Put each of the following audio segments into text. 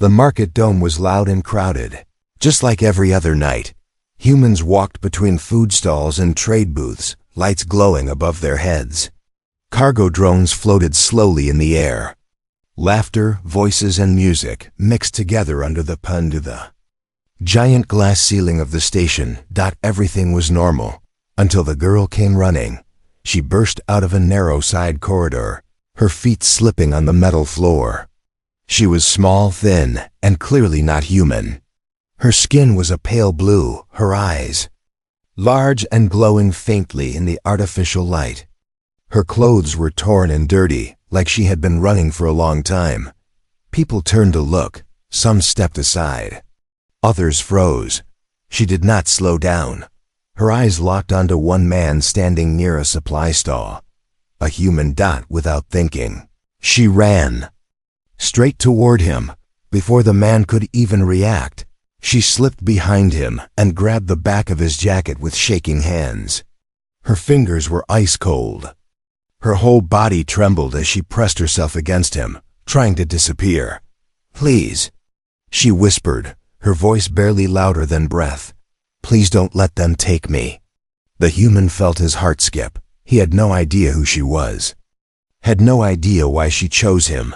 The market dome was loud and crowded. Just like every other night, humans walked between food stalls and trade booths, lights glowing above their heads. Cargo drones floated slowly in the air. Laughter, voices, and music mixed together under the pandula. Giant glass ceiling of the station. Everything was normal, until the girl came running. She burst out of a narrow side corridor, her feet slipping on the metal floor. She was small, thin, and clearly not human. Her skin was a pale blue, her eyes large and glowing faintly in the artificial light. Her clothes were torn and dirty, like she had been running for a long time. People turned to look, some stepped aside. Others froze. She did not slow down. Her eyes locked onto one man standing near a supply stall. A human. Without thinking, she ran straight toward him. Before the man could even react, she slipped behind him and grabbed the back of his jacket with shaking hands. Her fingers were ice cold. Her whole body trembled as she pressed herself against him, trying to disappear. "Please," she whispered, her voice barely louder than breath. "Please don't let them take me." The human felt his heart skip. He had no idea who she was. Had no idea why she chose him.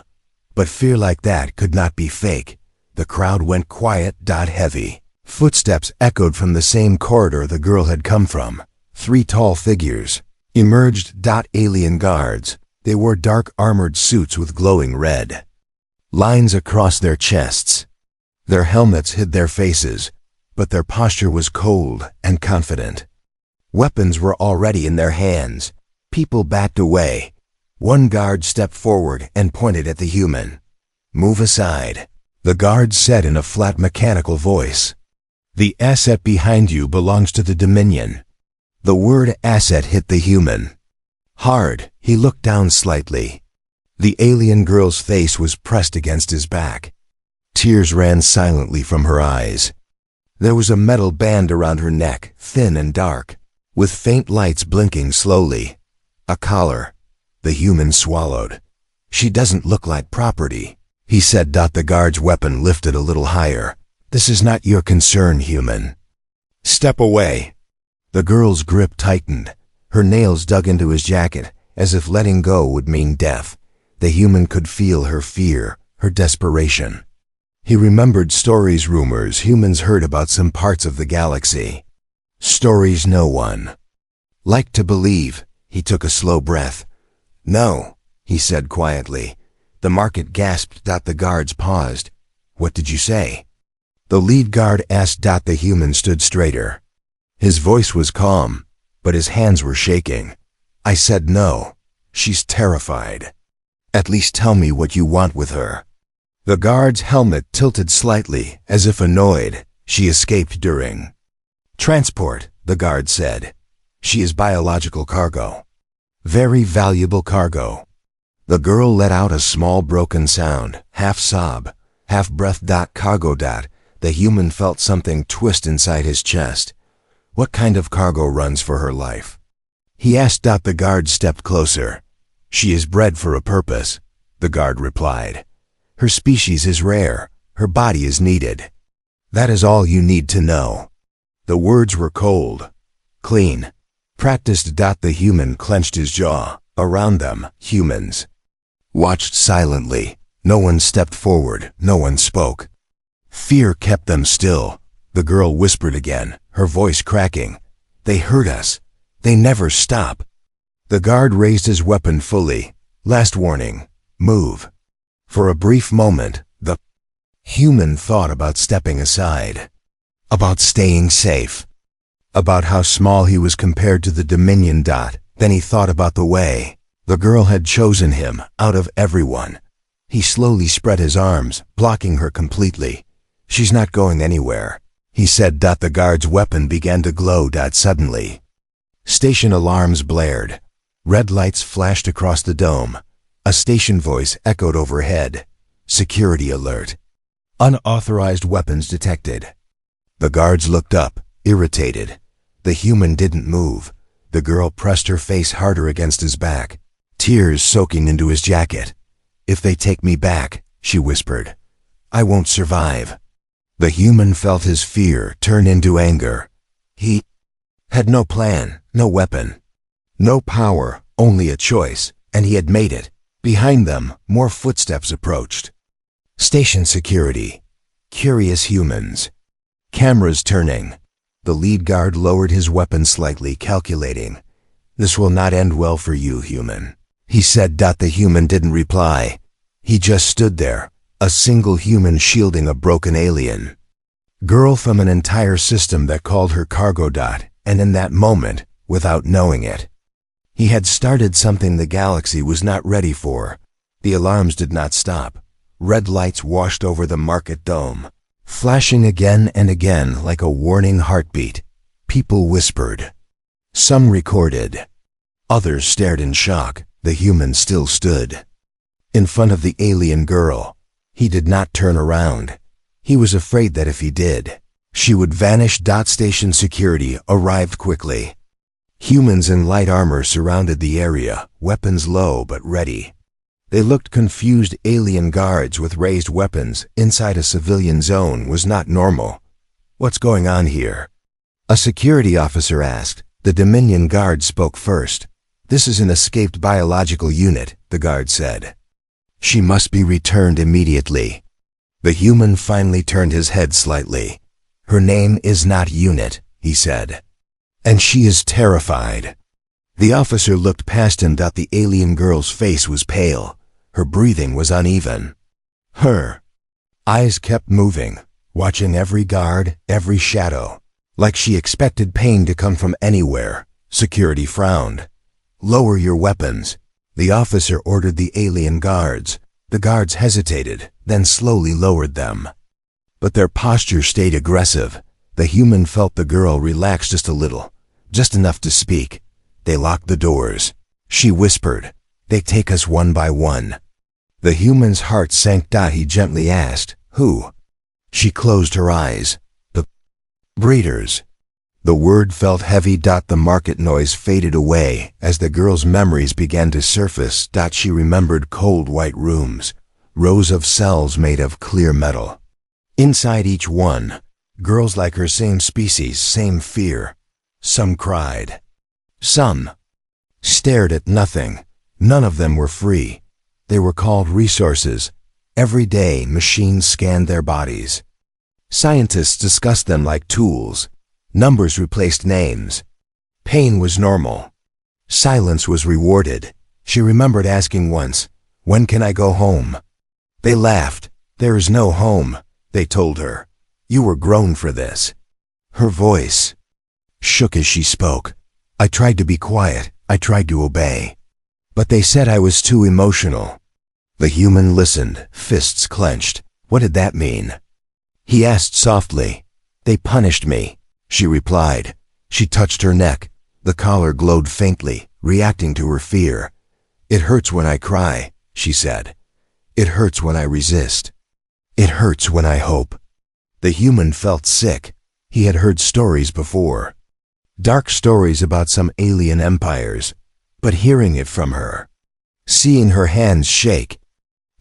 But fear like that could not be fake. The crowd went quiet. Heavy footsteps echoed from the same corridor the girl had come from. 3 tall figures emerged. Alien guards. They wore dark armored suits with glowing red lines across their chests. Their helmets hid their faces, but their posture was cold and confident. Weapons were already in their hands. People backed away. One guard stepped forward and pointed at the human. "Move aside," the guard said in a flat mechanical voice. "The asset behind you belongs to the Dominion." The word asset hit the human hard. He looked down slightly. The alien girl's face was pressed against his back. Tears ran silently from her eyes. There was a metal band around her neck, thin and dark, with faint lights blinking slowly. A collar. The human swallowed. "She doesn't look like property," he said. The guard's weapon lifted a little higher. "This is not your concern, human. Step away." The girl's grip tightened. Her nails dug into his jacket, as if letting go would mean death. The human could feel her fear, her desperation. He remembered stories, rumors humans heard about some parts of the galaxy. Stories no one liked to believe. He took a slow breath. "No," he said quietly. The market gasped. The guards paused. "What did you say?" The lead guard asked. The human stood straighter. His voice was calm, but his hands were shaking. "I said no. She's terrified. At least tell me what you want with her." The guard's helmet tilted slightly, as if annoyed. "She escaped during transport," the guard said. "She is biological cargo. Very valuable cargo." The girl let out a small broken sound, half sob, half breath. "Cargo." The human felt something twist inside his chest. What kind of cargo runs for her life? He asked. The guard stepped closer. "She is bred for a purpose," the guard replied. "Her species is rare. Her body is needed. That is all you need to know." The words were cold, clean, practiced. The human clenched his jaw. Around them, humans watched silently. No one stepped forward. No one spoke. Fear kept them still. The girl whispered again, her voice cracking. "They hurt us. They never stop." The guard raised his weapon fully. "Last warning. Move." For a brief moment, the human thought about stepping aside, about staying safe, about how small he was compared to the Dominion. Then he thought about the way the girl had chosen him out of everyone. He slowly spread his arms, blocking her completely. "She's not going anywhere," he said. The guard's weapon began to glow. Suddenly, station alarms blared. Red lights flashed across the dome. A station voice echoed overhead. "Security alert. Unauthorized weapons detected." The guards looked up, irritated. The human didn't move. The girl pressed her face harder against his back, tears soaking into his jacket. "If they take me back," she whispered, I won't survive. The human felt his fear turn into anger. He had no plan, no weapon, no power, only a choice, and he had made it. Behind them, more footsteps approached. Station security. Curious humans. Cameras turning. The lead guard lowered his weapon slightly, calculating. This will not end well for you, human, he said. The human didn't reply. He just stood there, a single human shielding a broken alien. Girl from an entire system that called her cargo. And in that moment, without knowing it, he had started something the galaxy was not ready for. The alarms did not stop. Red lights washed over the market dome, flashing again and again like a warning heartbeat. People whispered. Some recorded. Others stared in shock. The human still stood in front of the alien girl. He did not turn around. He was afraid that if he did, she would vanish. Station security arrived quickly. Humans in light armor surrounded the area, weapons low but ready. They looked confused. Alien guards with raised weapons inside a civilian zone was not normal. What's going on here? A security officer asked. The Dominion guard spoke first. This is an escaped biological unit, the guard said. She must be returned immediately. The human finally turned his head slightly. Her name is not Unit, he said. And she is terrified. The officer looked past him. The alien girl's face was pale. Her breathing was uneven. Her eyes kept moving, watching every guard, every shadow, like she expected pain to come from anywhere. Security frowned. Lower your weapons, the officer ordered the alien guards. The guards hesitated, then slowly lowered them. But their posture stayed aggressive. The human felt the girl relax just a little, just enough to speak. They locked the doors. She whispered, "They take us one by one." The human's heart sank. He gently asked, "Who?" She closed her eyes. "The breeders." The word felt heavy. The market noise faded away as the girl's memories began to surface. She remembered cold white rooms, rows of cells made of clear metal. Inside each one, girls like her, same species, same fear. Some cried. Some stared at nothing. None of them were free. They were called resources. Every day, machines scanned their bodies. Scientists discussed them like tools. Numbers replaced names. Pain was normal. Silence was rewarded. She remembered asking once, "When can I go home?" They laughed. "There is no home," they told her. "You were grown for this." Her voice shook as she spoke. "I tried to be quiet. I tried to obey. But they said I was too emotional." The human listened, fists clenched. What did that mean? He asked softly. "They punished me," she replied. She touched her neck. The collar glowed faintly, reacting to her fear. "It hurts when I cry," she said. "It hurts when I resist. It hurts when I hope." The human felt sick. He had heard stories before. Dark stories about some alien empires. But hearing it from her, seeing her hands shake,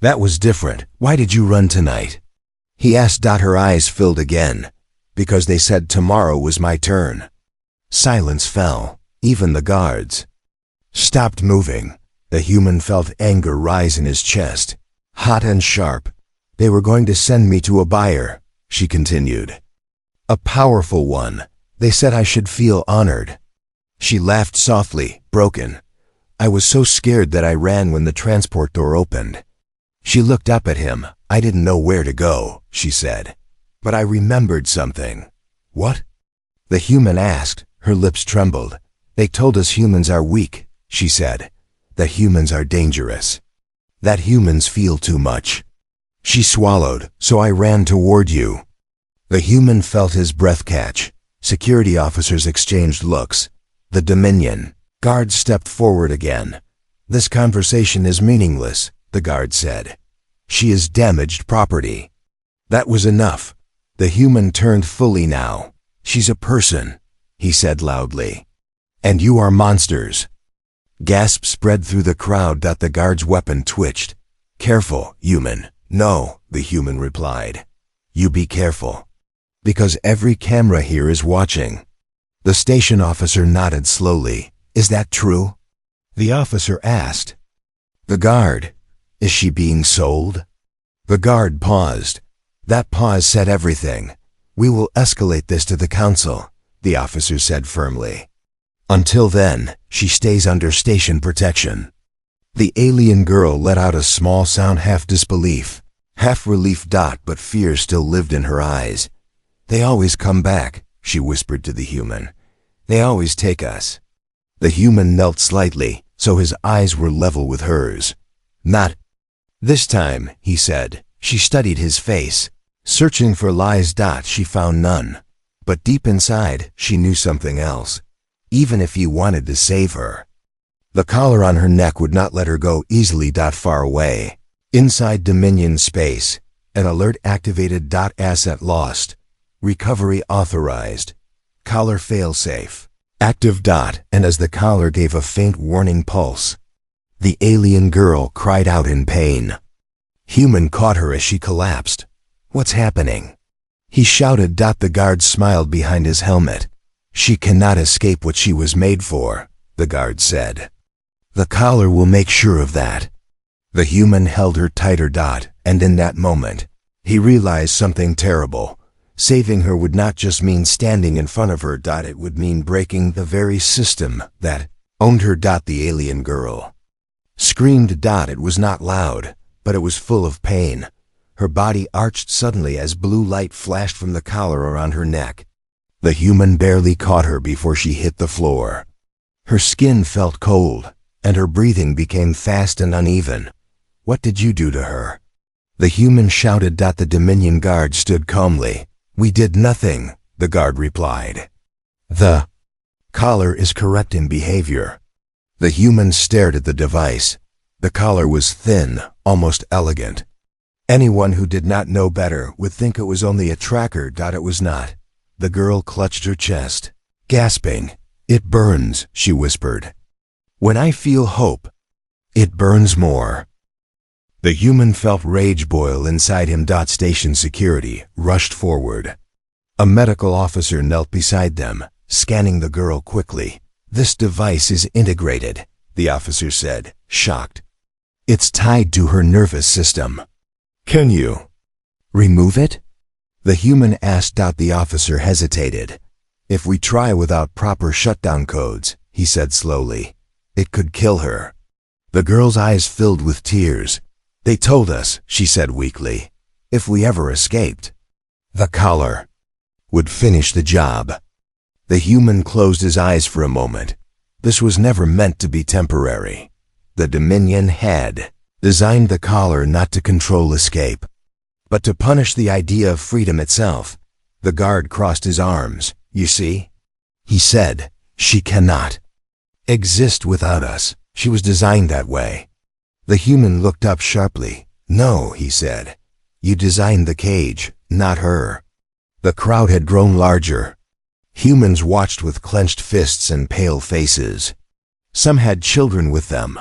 that was different. "Why did you run tonight?" he asked. Her eyes filled again. "Because they said tomorrow was my turn." Silence fell. Even the guards stopped moving. The human felt anger rise in his chest, hot and sharp. "They were going to send me to a buyer," she continued. "A powerful one. They said I should feel honored." She laughed softly, broken. "I was so scared that I ran when the transport door opened." She looked up at him. "I didn't know where to go," she said. "But I remembered something." "What?" the human asked. Her lips trembled. "They told us humans are weak," she said. "That humans are dangerous. That humans feel too much." She swallowed. "So I ran toward you." The human felt his breath catch. Security officers exchanged looks. The Dominion guard stepped forward again. "This conversation is meaningless," the guard said. "She is damaged property." That was enough. The human turned fully now. "She's a person," he said loudly. "And you are monsters." Gasps spread through the crowd. The guard's weapon twitched. "Careful, human," No, the human replied. You be careful. Because every camera here is watching. The station officer nodded slowly. Is that true? The officer asked. The guard. Is she being sold? The guard paused. That pause said everything. We will escalate this to the council, the officer said firmly. Until then, she stays under station protection. The alien girl let out a small sound, half disbelief, half relief. But fear still lived in her eyes. They always come back, she whispered to the human. They always take us. The human knelt slightly, so his eyes were level with hers. Not this time, he said. She studied his face, searching for lies. She found none. But deep inside, she knew something else. Even if he wanted to save her, the collar on her neck would not let her go easily. Far away, inside Dominion space, an alert activated. Asset lost. Recovery authorized. Collar failsafe. Active. And as the collar gave a faint warning pulse, the alien girl cried out in pain. Human caught her as she collapsed. What's happening? He shouted. The guard smiled behind his helmet. She cannot escape what she was made for, the guard said. The collar will make sure of that. The human held her tighter. And in that moment, he realized something terrible. Saving her would not just mean standing in front of her. It would mean breaking the very system that owned her. The alien girl screamed. It was not loud, but it was full of pain. Her body arched suddenly as blue light flashed from the collar around her neck. The human barely caught her before she hit the floor. Her skin felt cold, and her breathing became fast and uneven. What did you do to her? The human shouted. The Dominion guard stood calmly. We did nothing, the guard replied. The collar is correcting behavior. The human stared at the device. The collar was thin, almost elegant. Anyone who did not know better would think it was only a tracker. It was not. The girl clutched her chest, gasping. It burns, she whispered. When I feel hope, it burns more. The human felt rage boil inside him. Station security rushed forward. A medical officer knelt beside them, scanning the girl quickly. This device is integrated, the officer said, shocked. It's tied to her nervous system. Can you remove it? The human asked. The officer hesitated. If we try without proper shutdown codes, he said slowly, it could kill her. The girl's eyes filled with tears. They told us, she said weakly, if we ever escaped, the collar would finish the job. The human closed his eyes for a moment. This was never meant to be temporary. The Dominion had designed the collar not to control escape, but to punish the idea of freedom itself. The guard crossed his arms. You see, he said, she cannot exist without us. She was designed that way. The human looked up sharply. No, he said. You designed the cage, not her. The crowd had grown larger. Humans watched with clenched fists and pale faces. Some had children with them.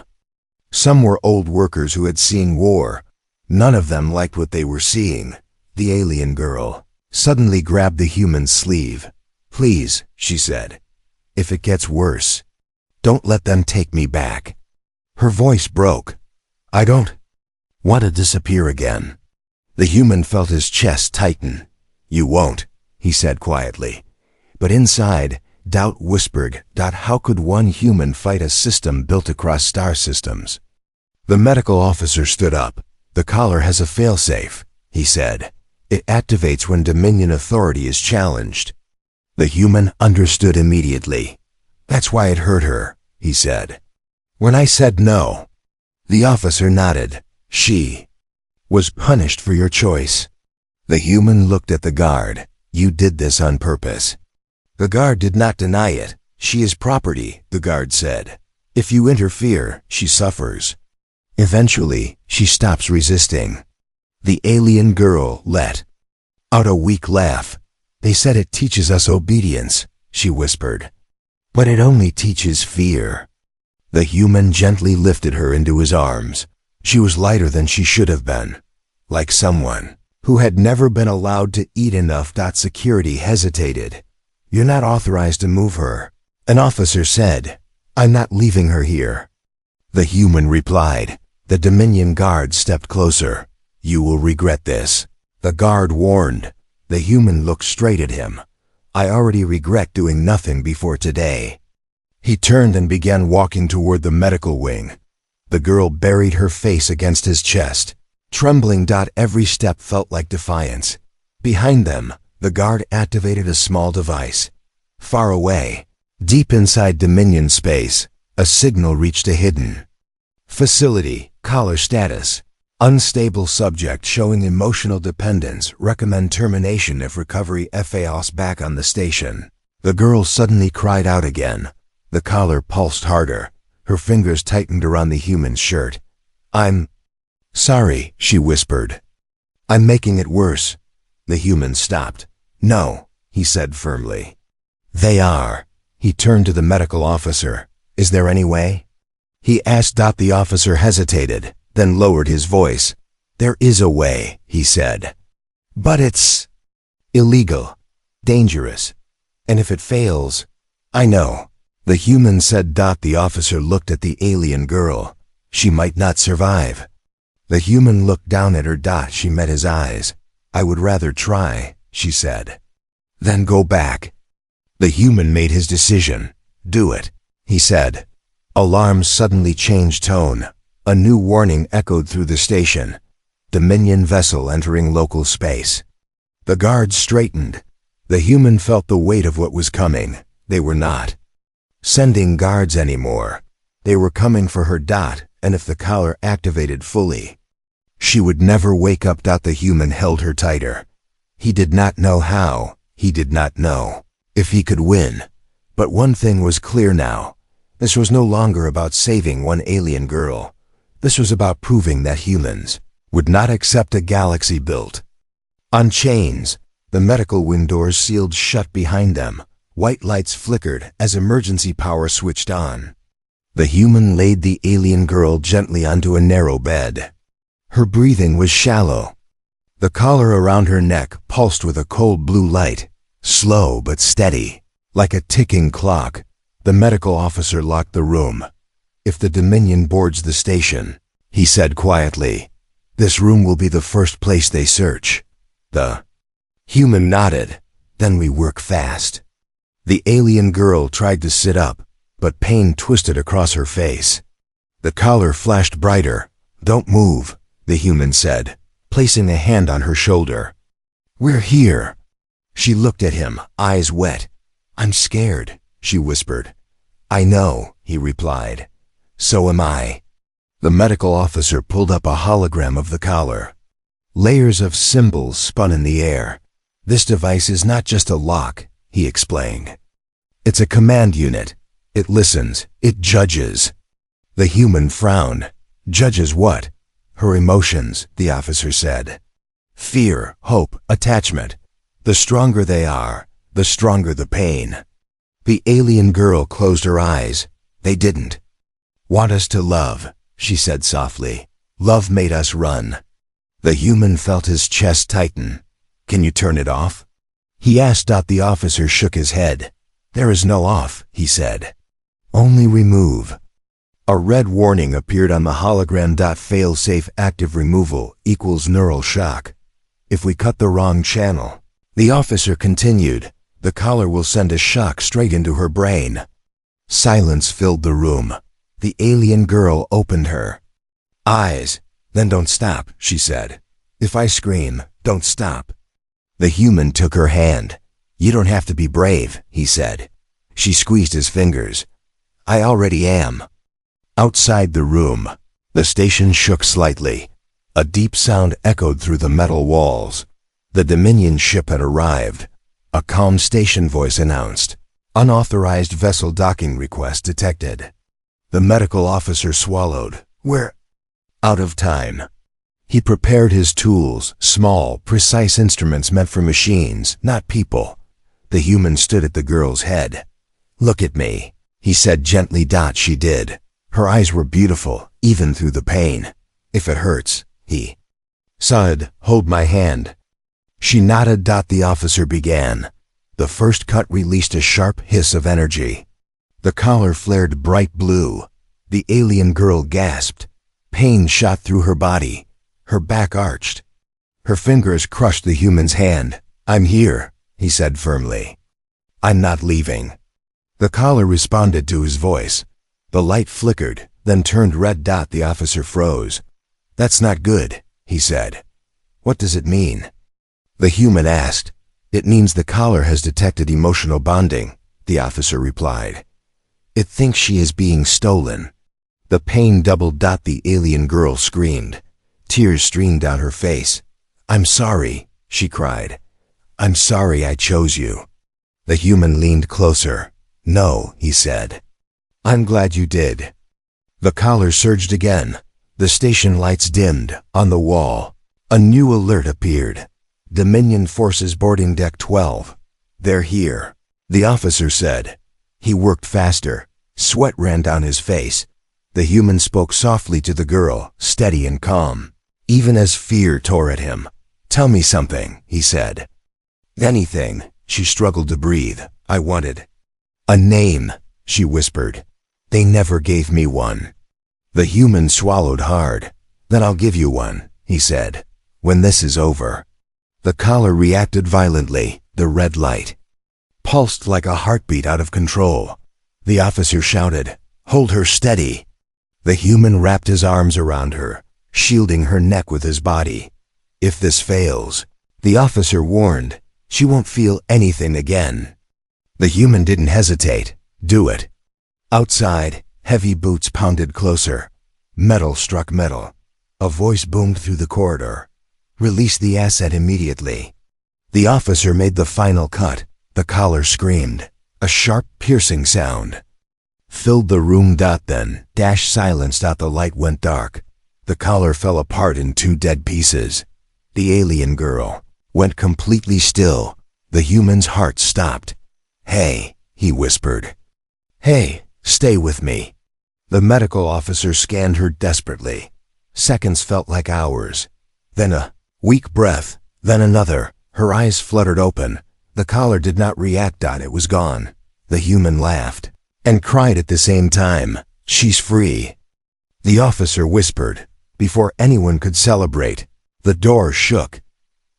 Some were old workers who had seen war. None of them liked what they were seeing. The alien girl suddenly grabbed the human's sleeve. Please, she said. If it gets worse, don't let them take me back. Her voice broke. I don't want to disappear again. The human felt his chest tighten. You won't, he said quietly. But inside, doubt whispered. How could one human fight a system built across star systems? The medical officer stood up. The collar has a failsafe, he said. It activates when Dominion authority is challenged. The human understood immediately. That's why it hurt her, he said. When I said no, the officer nodded. She was punished for your choice. The human looked at the guard. You did this on purpose. The guard did not deny it. She is property, the guard said. If you interfere, she suffers. Eventually, she stops resisting. The alien girl let out a weak laugh. They said it teaches us obedience, she whispered. But it only teaches fear. The human gently lifted her into his arms. She was lighter than she should have been. like someone who had never been allowed to eat enough. Security hesitated. "You're not authorized to move her," an officer said. "I'm not leaving her here." The human replied. The Dominion guard stepped closer. "You will regret this," the guard warned. The human looked straight at him. "I already regret doing nothing before today." He turned and began walking toward the medical wing. The girl buried her face against his chest, trembling. Every step felt like defiance. Behind them, the guard activated a small device. Far away, deep inside Dominion space, a signal reached a hidden facility. Collar status: unstable subject showing emotional dependence. Recommend termination if recovery fails. Back on the station, the girl suddenly cried out again. The collar pulsed harder. Her fingers tightened around the human's shirt. "I'm sorry," she whispered. "I'm making it worse." The human stopped. "No," he said firmly. "They are." He turned to the medical officer. "Is there any way?" he asked. The officer hesitated, then lowered his voice. "There is a way," he said. "But it's illegal, dangerous, and if it fails—" "I know," the human said. The officer looked at the alien girl. "She might not survive." The human looked down at her. She met his eyes. "I would rather try," she said. "Then go back." The human made his decision. "Do it," he said. Alarms suddenly changed tone. A new warning echoed through the station. Dominion vessel entering local space. The guards straightened. The human felt the weight of what was coming. They were not sending guards anymore. They were coming for her. And if the collar activated fully, she would never wake up. The human held her tighter. He did not know how. He did not know if he could win. But one thing was clear now. This was no longer about saving one alien girl. This was about proving that humans would not accept a galaxy built on chains. The medical wing doors sealed shut behind them. White lights flickered as emergency power switched on. The human laid the alien girl gently onto a narrow bed. Her breathing was shallow. The collar around her neck pulsed with a cold blue light, slow but steady, like a ticking clock. The medical officer locked the room. "If the Dominion boards the station," he said quietly, "this room will be the first place they search." The human nodded. "Then we work fast." The alien girl tried to sit up, but pain twisted across her face. The collar flashed brighter. "Don't move," the human said, placing a hand on her shoulder. "We're here." She looked at him, eyes wet. "I'm scared," she whispered. "I know," he replied. "So am I." The medical officer pulled up a hologram of the collar. Layers of symbols spun in the air. "This device is not just a lock," he explained. "It's a command unit. It listens. It judges." The human frowned. "Judges what?" "Her emotions," the officer said. "Fear, hope, attachment. The stronger they are, the stronger the pain." The alien girl closed her eyes. "They didn't want us to love," she said softly. "Love made us run." The human felt his chest tighten. "Can you turn it off?" he asked. The officer shook his head. "There is no off," he said. "Only remove." A red warning appeared on the hologram. "Failsafe active removal equals neural shock. If we cut the wrong channel," the officer continued, "the collar will send a shock straight into her brain." Silence filled the room. The alien girl opened her eyes. "Then don't stop," she said. "If I scream, don't stop." The human took her hand. "You don't have to be brave," he said. She squeezed his fingers. "I already am." Outside the room, the station shook slightly. A deep sound echoed through the metal walls. The Dominion ship had arrived. A calm station voice announced, "Unauthorized vessel docking request detected." The medical officer swallowed. "We're out of time." He prepared his tools, small, precise instruments meant for machines, not people. The human stood at the girl's head. "Look at me," he said gently. She did. Her eyes were beautiful, even through the pain. "If it hurts," he Sud, hold my hand. She nodded. The officer began. The first cut released a sharp hiss of energy. The collar flared bright blue. The alien girl gasped. Pain shot through her body. Her back arched. Her fingers crushed the human's hand. I'm here, he said firmly. I'm not leaving. The collar responded to his voice. The light flickered, then turned red. The officer froze. That's not good, he said. What does it mean? The human asked. It means the collar has detected emotional bonding, the officer replied. It thinks she is being stolen. The pain doubled. The alien girl screamed. Tears streamed down her face. I'm sorry, she cried. I'm sorry I chose you. The human leaned closer. No, he said. I'm glad you did. The collar surged again. The station lights dimmed. On the wall, a new alert appeared. Dominion forces boarding deck 12. They're here, the officer said. He worked faster. Sweat ran down his face. The human spoke softly to the girl, steady and calm, even as fear tore at him. Tell me something, he said. Anything, she struggled to breathe. I wanted a name, she whispered. They never gave me one. The human swallowed hard. Then I'll give you one, he said, when this is over. The collar reacted violently. The red light pulsed like a heartbeat out of control. The officer shouted, Hold her steady. The human wrapped his arms around her, shielding her neck with his body. If this fails, the officer warned, she won't feel anything again. The human didn't hesitate. Do it. Outside, heavy boots pounded closer. Metal struck metal. A voice boomed through the corridor. Release the asset immediately. The officer made the final cut. The collar screamed. A sharp, piercing sound filled the room. Then, silence. The light went dark. The collar fell apart in 2 dead pieces. The alien girl went completely still. The human's heart stopped. Hey, he whispered. Hey, stay with me. The medical officer scanned her desperately. Seconds felt like hours. Then a weak breath, then another. Her eyes fluttered open. The collar did not react. It was gone. The human laughed and cried at the same time. She's free. The officer whispered. Before anyone could celebrate, the door shook.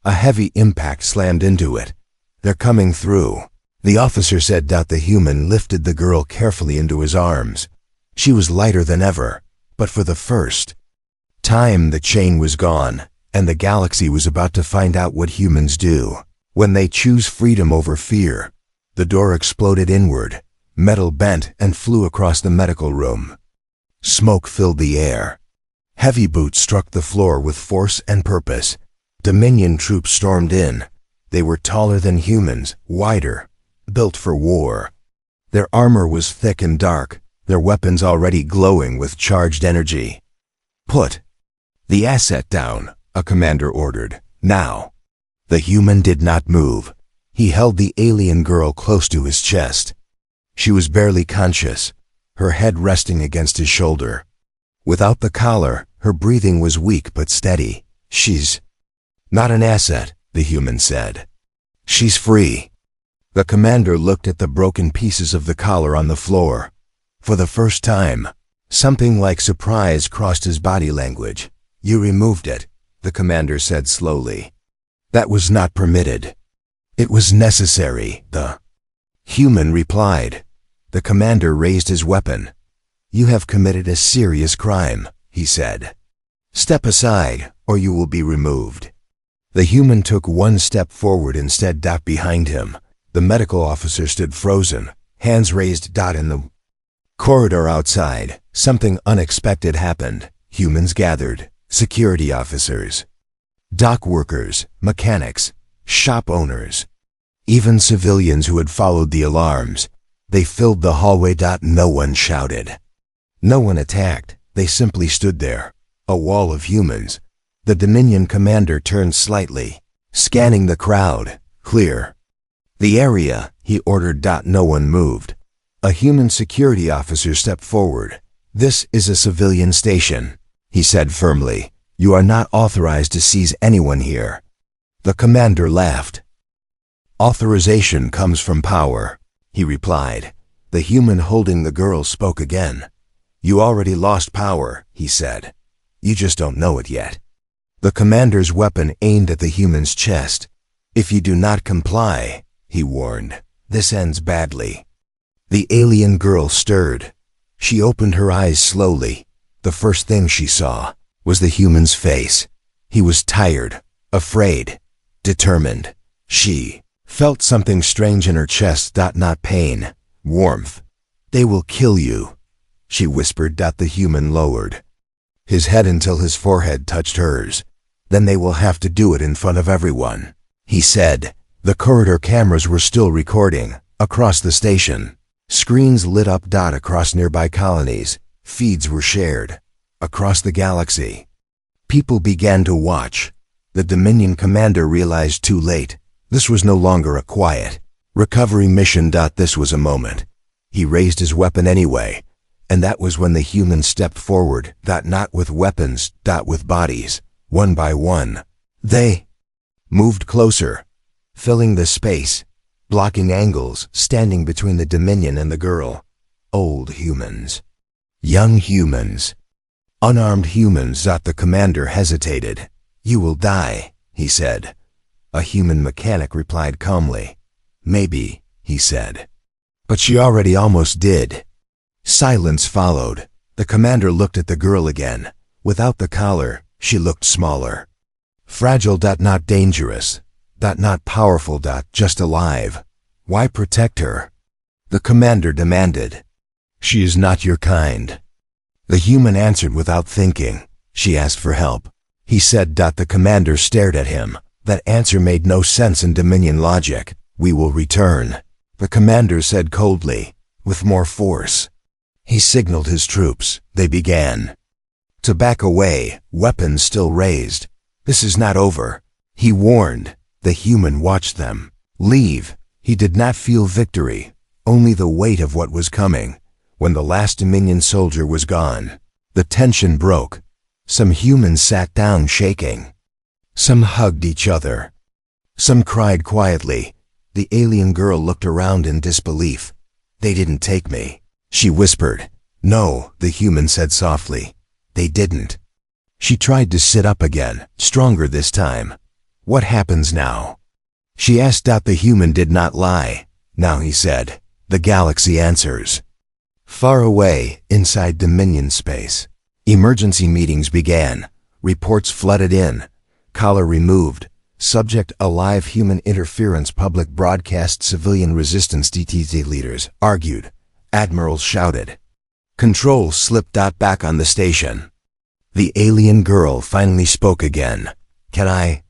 A heavy impact slammed into it. They're coming through, the officer said. The human lifted the girl carefully into his arms. She was lighter than ever, but for the first time the chain was gone, and the galaxy was about to find out what humans do when they choose freedom over fear. The door exploded inward. Metal bent and flew across the medical room. Smoke filled the air. Heavy boots struck the floor with force and purpose. Dominion troops stormed in. They were taller than humans, wider, built for war. Their armor was thick and dark, their weapons already glowing with charged energy. Put the asset down, a commander ordered. Now. The human did not move. He held the alien girl close to his chest. She was barely conscious, her head resting against his shoulder. Without the collar, her breathing was weak but steady. She's not an asset, the human said. She's free. The commander looked at the broken pieces of the collar on the floor. For the first time, something like surprise crossed his body language. You removed it, the commander said slowly. That was not permitted. It was necessary, the human replied. The commander raised his weapon. You have committed a serious crime, he said. Step aside, or you will be removed. The human took 1 step forward instead. Behind him, the medical officer stood frozen, hands raised. In the corridor outside, something unexpected happened. Humans gathered, security officers, dock workers, mechanics, shop owners, even civilians who had followed the alarms. They filled the hallway. No one shouted. No one attacked. They simply stood there, a wall of humans. The Dominion commander turned slightly, scanning the crowd. Clear the area, he ordered. No one moved. A human security officer stepped forward. This is a civilian station, he said firmly. You are not authorized to seize anyone here. The commander laughed. Authorization comes from power, he replied. The human holding the girl spoke again. You already lost power, he said. You just don't know it yet. The commander's weapon aimed at the human's chest. If you do not comply, he warned, this ends badly. The alien girl stirred. She opened her eyes slowly. The first thing she saw was the human's face. He was tired, afraid, determined. She felt something strange in her chest. Not pain, warmth. They will kill you, she whispered. The human lowered his head until his forehead touched hers. Then they will have to do it in front of everyone, he said. The corridor cameras were still recording. Across the station, screens lit up. Across nearby colonies, feeds were shared. Across the galaxy, people began to watch. The Dominion commander realized too late, this was no longer a quiet recovery mission. This was a moment. He raised his weapon anyway, and that was when the humans stepped forward. Not with weapons, with bodies. One by one, they moved closer, filling the space, blocking angles, standing between the Dominion and the girl. Old humans, young humans, unarmed humans. The commander hesitated. You will die, he said. A human mechanic replied calmly. Maybe, he said. But she already almost did. Silence followed. The commander looked at the girl again. Without the collar, she looked smaller. Fragile. Not dangerous. Not powerful. Just alive. Why protect her? The commander demanded. She is not your kind. The human answered without thinking. She asked for help. He said. The commander stared at him. That answer made no sense in Dominion logic. We will return, the commander said coldly, with more force. He signaled his troops. They began to back away, weapons still raised. This is not over, he warned. The human watched them leave. He did not feel victory, only the weight of what was coming. When the last Dominion soldier was gone, the tension broke. Some humans sat down shaking. Some hugged each other. Some cried quietly. The alien girl looked around in disbelief. They didn't take me, she whispered. No, the human said softly. They didn't. She tried to sit up again, stronger this time. What happens now? She asked. The human did not lie. Now, he said, the galaxy answers. Far away, inside Dominion space, emergency meetings began. Reports flooded in. Collar removed. Subject alive. Human interference. Public broadcast. Civilian resistance. DTZ leaders argued. Admirals shouted. Control slipped. Back on the station. The alien girl finally spoke again. Can I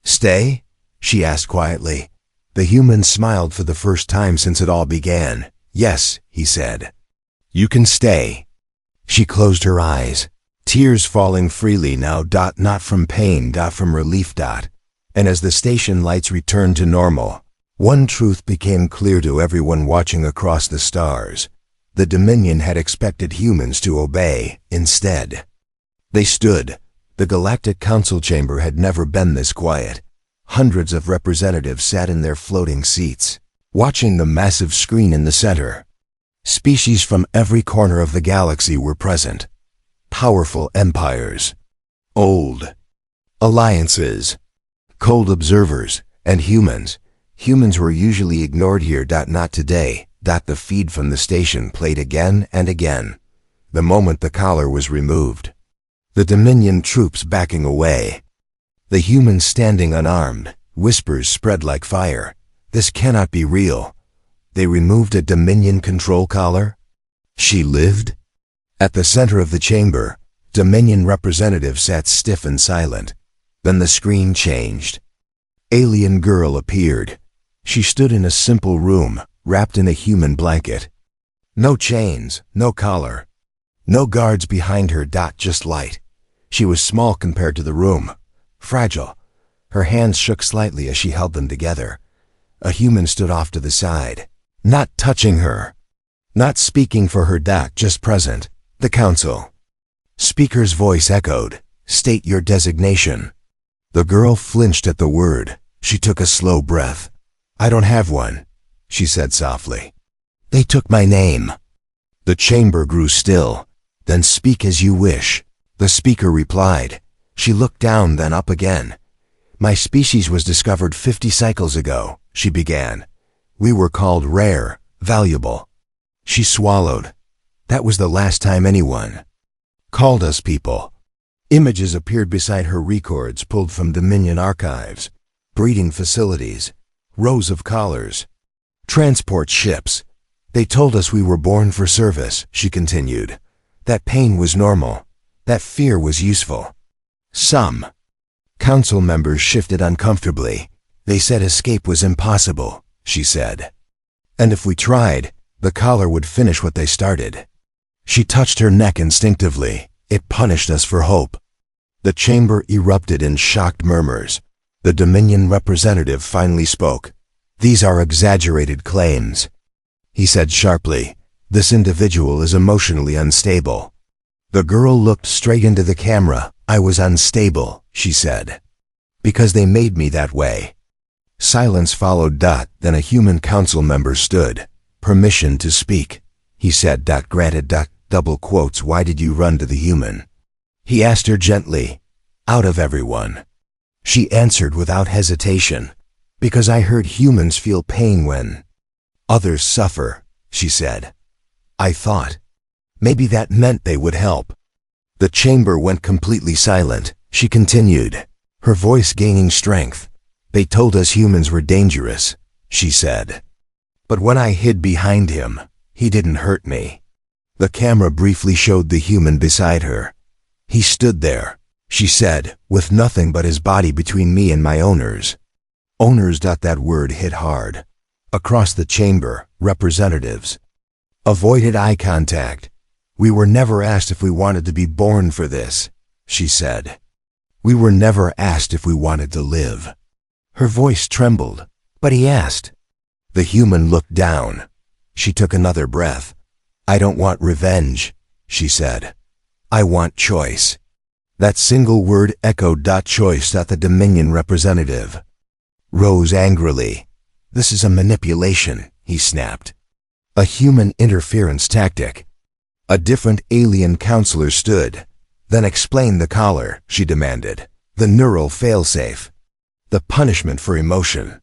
stay? She asked quietly. The human smiled for the first time since it all began. Yes, he said. You can stay. She closed her eyes. Tears falling freely now. Not from pain. From relief. And as the station lights returned to normal, one truth became clear to everyone watching across the stars. The Dominion had expected humans to obey. Instead, they stood. The Galactic Council chamber had never been this quiet. Hundreds of representatives sat in their floating seats, watching the massive screen in the center. Species from every corner of the galaxy were present. Powerful empires, old alliances, cold observers, and humans. Humans were usually ignored here. Not today. The feed from the station played again and again. The moment the collar was removed, the Dominion troops backing away, the humans standing unarmed, whispers spread like fire. This cannot be real. They removed a Dominion control collar? She lived? At the center of the chamber, Dominion representatives sat stiff and silent. Then the screen changed. Alien girl appeared. She stood in a simple room, wrapped in a human blanket. No chains, no collar, no guards behind her. Just light. She was small compared to the room, fragile. Her hands shook slightly as she held them together. A human stood off to the side, not touching her, not speaking for her. Just present. The council. Speaker's voice echoed. State your designation. The girl flinched at the word. She took a slow breath. I don't have one, she said softly. They took my name. The chamber grew still. Then speak as you wish, the speaker replied. She looked down, then up again. My species was discovered 50 cycles ago, she began. We were called rare, valuable. She swallowed. That was the last time anyone called us people. Images appeared beside her records pulled from Dominion archives. Breeding facilities, rows of collars, transport ships. They told us we were born for service, she continued. That pain was normal. That fear was useful. Some council members shifted uncomfortably. They said escape was impossible, she said. And if we tried, the collar would finish what they started. She touched her neck instinctively. It punished us for hope. The chamber erupted in shocked murmurs. The Dominion representative finally spoke. These are exaggerated claims, he said sharply. This individual is emotionally unstable. The girl looked straight into the camera. I was unstable, she said. Because they made me that way. Silence followed. Then a human council member stood. Permission to speak, he said. Granted. Double quotes. Why did you run to the human? He asked her gently. Out of everyone. She answered without hesitation. Because I heard humans feel pain when others suffer, she said. I thought maybe that meant they would help. The chamber went completely silent. She continued, her voice gaining strength. They told us humans were dangerous, she said. But when I hid behind him, he didn't hurt me. The camera briefly showed the human beside her. He stood there, she said, with nothing but his body between me and my owners. Owners. That word hit hard. Across the chamber, representatives avoided eye contact. We were never asked if we wanted to be born for this, she said. We were never asked if we wanted to live. Her voice trembled. But he asked. The human looked down. She took another breath. I don't want revenge, she said. I want choice. That single word echoed. Choice. The Dominion representative rose angrily. This is a manipulation, he snapped. A human interference tactic. A different alien counselor stood. Then explain the collar, she demanded. The neural failsafe. The punishment for emotion.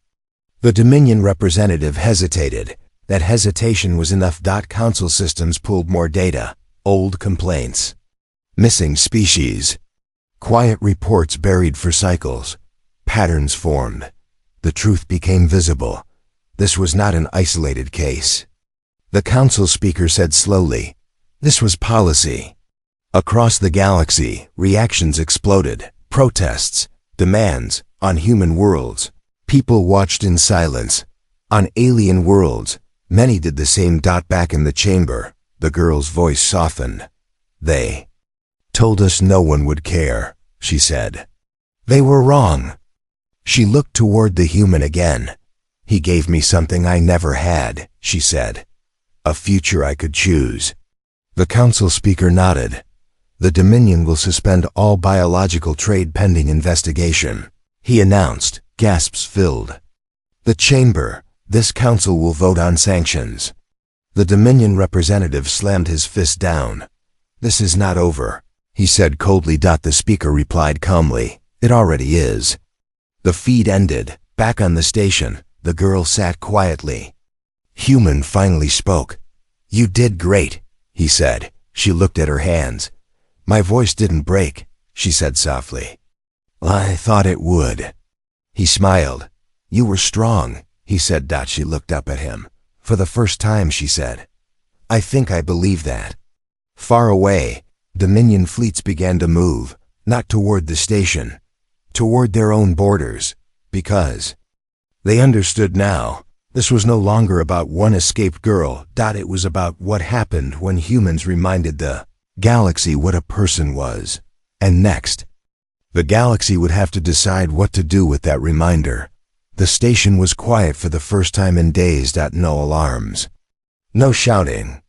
The Dominion representative hesitated. That hesitation was enough. Council systems pulled more data. Old complaints. Missing species. Quiet reports buried for cycles. Patterns formed. The truth became visible. This was not an isolated case. The council speaker said slowly, this was policy. Across the galaxy, reactions exploded. Protests, demands, on human worlds. People watched in silence. On alien worlds, many did the same. Back in the chamber, the girl's voice softened. They told us no one would care, she said. They were wrong. She looked toward the human again. He gave me something I never had, she said. A future I could choose. The council speaker nodded. The Dominion will suspend all biological trade pending investigation, he announced. Gasps filled the chamber. This council will vote on sanctions. The Dominion representative slammed his fist down. This is not over, he said coldly. The speaker replied calmly. It already is. The feed ended. Back on the station, the girl sat quietly. Human finally spoke. You did great, he said. She looked at her hands. My voice didn't break, she said softly. I thought it would. He smiled. You were strong, he said. She looked up at him. For the first time, she said. I think I believe that. Far away, Dominion fleets began to move, not toward the station, toward their own borders, because they understood now. This was no longer about one escaped girl. It was about what happened when humans reminded the galaxy what a person was. And next, the galaxy would have to decide what to do with that reminder. The station was quiet for the first time in days. No alarms. No shouting.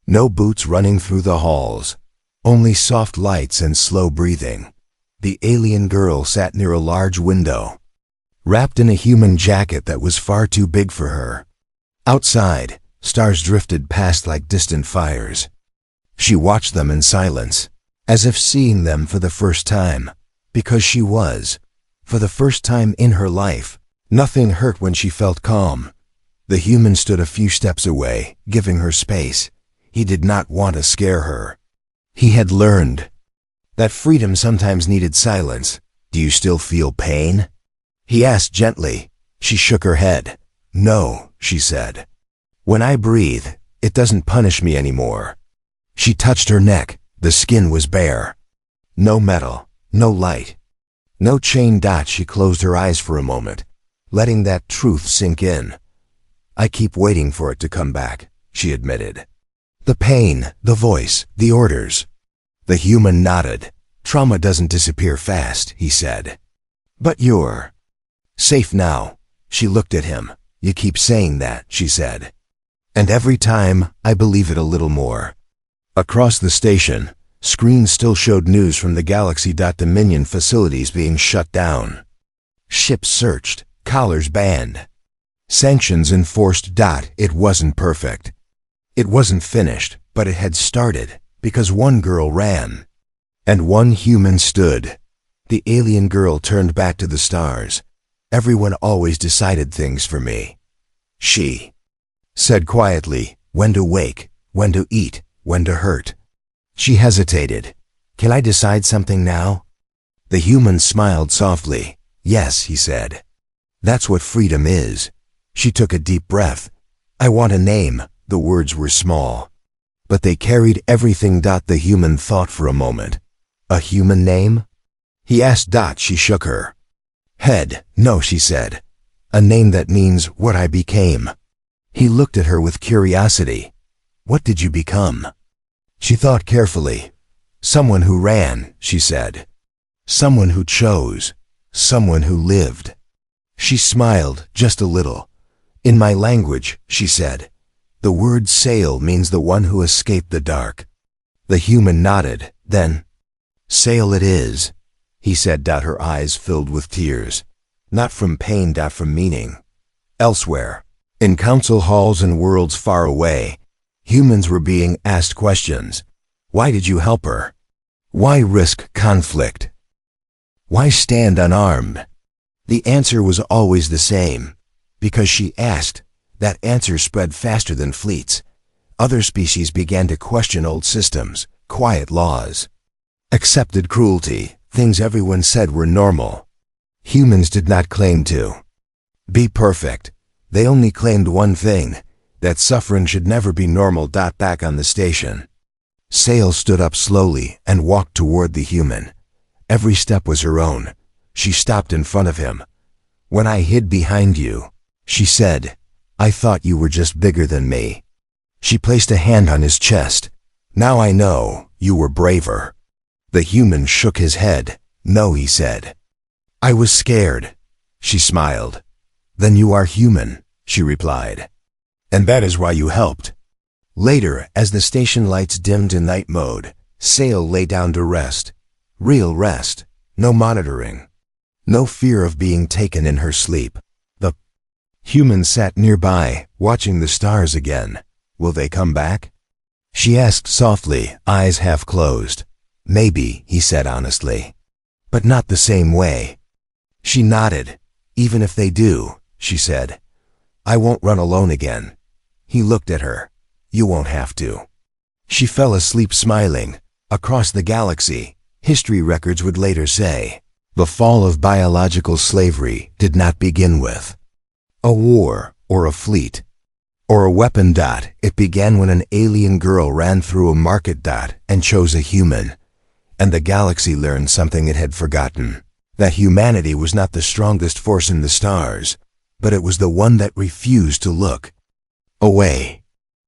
No boots running through the halls. Only soft lights and slow breathing. The alien girl sat near a large window, wrapped in a human jacket that was far too big for her. Outside, stars drifted past like distant fires. She watched them in silence, as if seeing them for the first time, because she was, for the first time in her life. Nothing hurt when she felt calm. The human stood a few steps away, giving her space. He did not want to scare her. He had learned that freedom sometimes needed silence. "Do you still feel pain?" he asked gently. She shook her head. "No," she said. "When I breathe, it doesn't punish me anymore." She touched her neck. The skin was bare. No metal, no light, no chain. She closed her eyes for a moment, letting that truth sink in. "I keep waiting for it to come back," she admitted. "The pain, the voice, the orders." The human nodded. "Trauma doesn't disappear fast," he said. "But you're safe now." She looked at him. "You keep saying that," she said. "And every time, I believe it a little more." Across the station, screens still showed news from the Galaxy. Dominion facilities being shut down. Ships searched, collars banned, sanctions enforced. It wasn't perfect. It wasn't finished, but it had started, because one girl ran, and one human stood. The alien girl turned back to the stars. "Everyone always decided things for me," she said quietly. "When to wake, when to eat, when to hurt." She hesitated. "Can I decide something now?" The human smiled softly. "Yes," he said. "That's what freedom is." She took a deep breath. "I want a name." The words were small, but they carried everything. The human thought for a moment. "A human name?" he asked. She shook her head. "No," she said. "A name that means what I became." He looked at her with curiosity. "What did you become?" She thought carefully. "Someone who ran," she said. "Someone who chose. Someone who lived." She smiled, just a little. "In my language," she said, "the word sail means the one who escaped the dark." The human nodded. "Then, sail it is," he said. Her eyes filled with tears. Not from pain, from meaning. Elsewhere, in council halls and worlds far away, humans were being asked questions. Why did you help her? Why risk conflict? Why stand unarmed? The answer was always the same. Because she asked. That answer spread faster than fleets. Other species began to question old systems, quiet laws, accepted cruelty, things everyone said were normal. Humans did not claim to be perfect. They only claimed one thing, that suffering should never be normal. Back on the station, Sail stood up slowly and walked toward the human. Every step was her own. She stopped in front of him. "When I hid behind you," she said, "I thought you were just bigger than me." She placed a hand on his chest. "Now I know, you were braver." The human shook his head. "No," he said. "I was scared." She smiled. "Then you are human," she replied. "And that is why you helped." Later, as the station lights dimmed in night mode, Sail lay down to rest. Real rest. No monitoring. No fear of being taken in her sleep. The human sat nearby, watching the stars again. "Will they come back?" she asked softly, eyes half closed. "Maybe," he said honestly. "But not the same way." She nodded. "Even if they do," she said, "I won't run alone again." He looked at her. "You won't have to." She fell asleep smiling. Across the galaxy, history records would later say, the fall of biological slavery did not begin with a war or a fleet or a weapon. It began when an alien girl ran through a market. And chose a human. And the galaxy learned something it had forgotten. That humanity was not the strongest force in the stars, but it was the one that refused to look away.